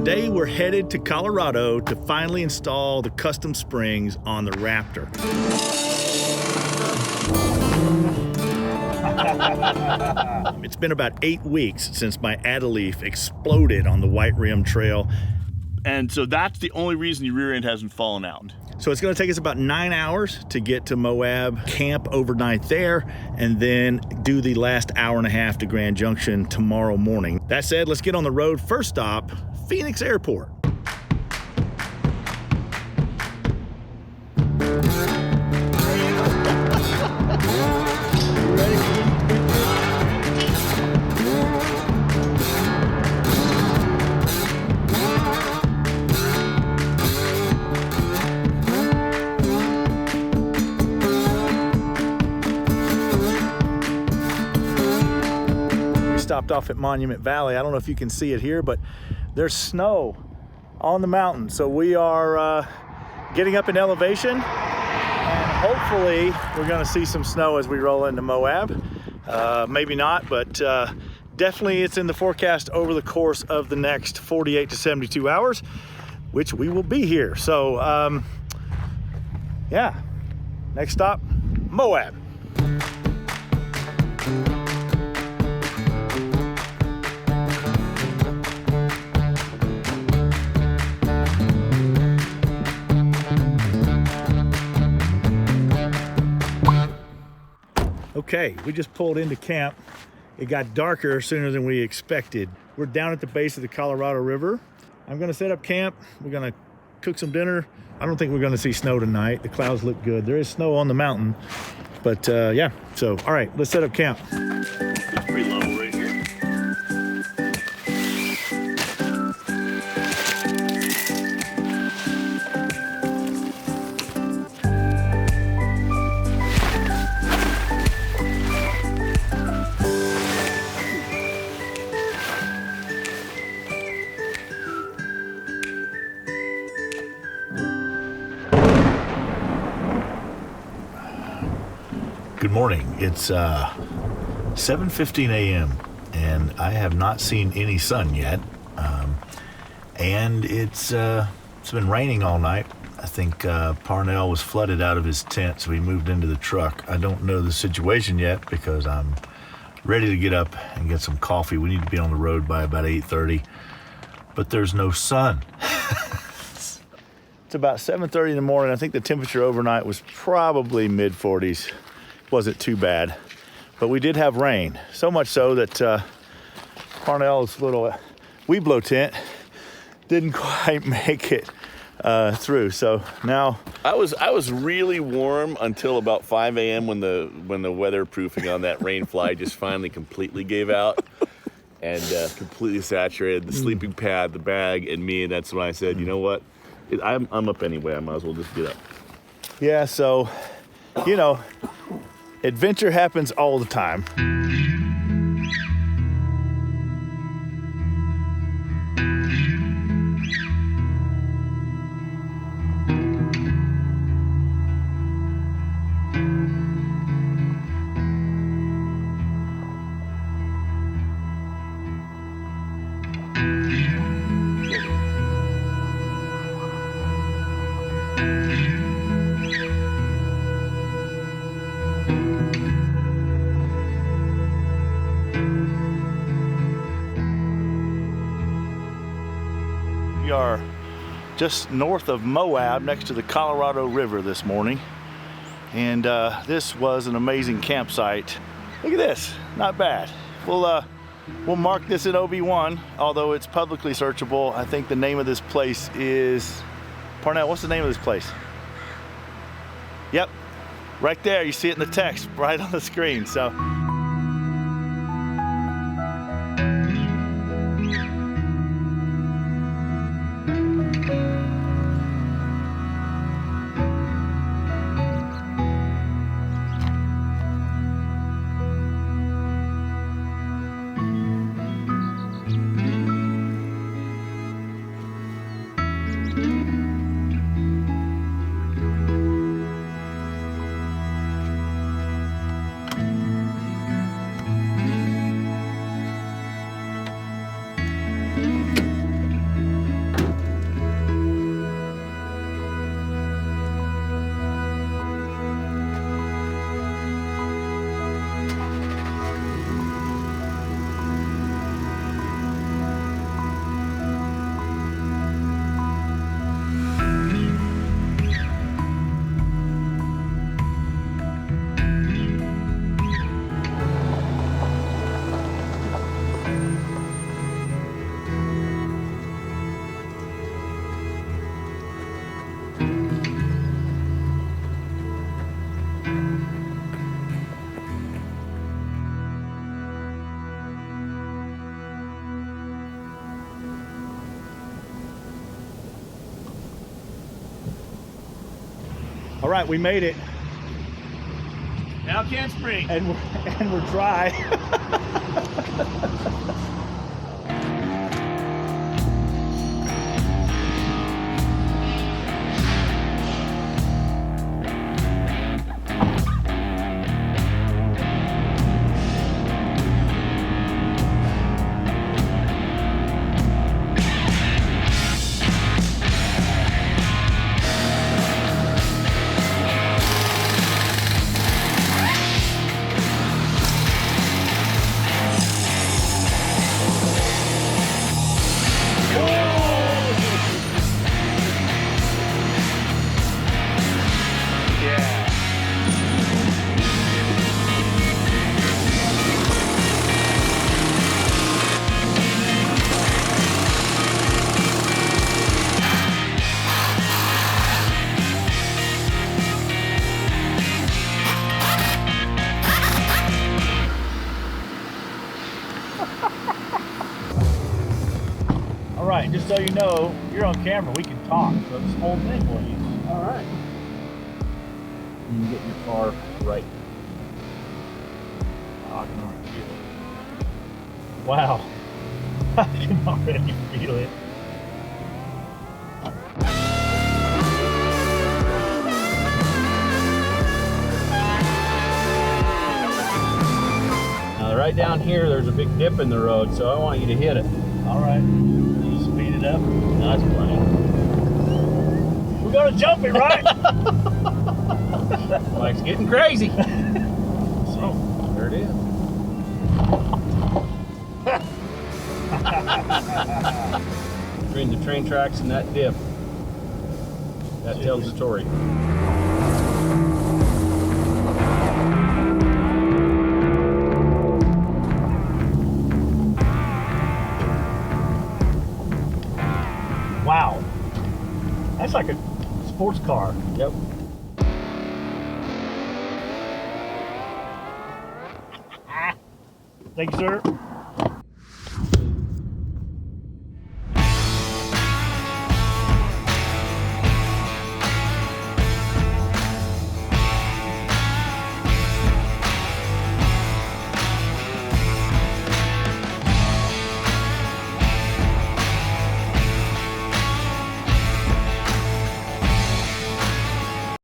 Today we're headed to Colorado to finally install the custom springs on the Raptor. It's been about 8 weeks since my Adeleaf exploded on the White Rim Trail. And so that's the only reason your rear end hasn't fallen out. So it's gonna take us about 9 hours to get to Moab, camp overnight there, and then do the last hour and a half to Grand Junction tomorrow morning. That said, let's get on the road. First stop, Phoenix Airport. Stopped off at Monument Valley. I don't know if you can see it here, but there's snow on the mountain. So we are getting up in elevation, and hopefully we're going to see some snow as we roll into Moab. Maybe not, but definitely it's in the forecast over the course of the next 48 to 72 hours, which we will be here. So yeah, next stop, Moab. Okay, we just pulled into camp. It got darker sooner than we expected. We're down at the base of the Colorado River. I'm gonna set up camp. We're gonna cook some dinner. I don't think we're gonna see snow tonight. The clouds look good. There is snow on the mountain, but yeah. So, all right, let's set up camp. It's pretty level right here. Good morning. It's 7:15 a.m. and I have not seen any sun yet. And it's been raining all night. I think Parnell was flooded out of his tent, so he moved into the truck. I don't know the situation yet because I'm ready to get up and get some coffee. We need to be on the road by about 8:30, but there's no sun. It's about 7:30 in the morning. I think the temperature overnight was probably mid-40s. Wasn't too bad, but we did have rain, so much so that Parnell's little Weeblo tent didn't quite make it through. So now I was really warm until about 5 a.m. when the weatherproofing on that Rainfly just finally completely gave out and completely saturated the sleeping pad, the bag, and me. And that's when I said, you know what, I'm up anyway. I might as well just get up. Yeah. So, you know, adventure happens all the time. We are just north of Moab, next to the Colorado River this morning. And this was an amazing campsite. Look at this, not bad. We'll mark this in OB1, although it's publicly searchable. I think the name of this place is, Parnell, what's the name of this place? Yep, right there, you see it in the text, right on the screen. So. All right, we made it, Alcan Spring. and we're dry. All right, just so you know, you're on camera, we can talk, so this whole thing will use. All right. You can get your car right. Oh, I can already feel it. Wow. I can already feel it. Now, right down here, there's a big dip in the road, so I want you to hit it. All right. You speed it up. That's plenty. We gotta jump it, right? Mike's getting crazy. Oh, there it is. Between the train tracks and that dip, that tells the story. Wow. That's like a sports car. Yep. Thank you, sir.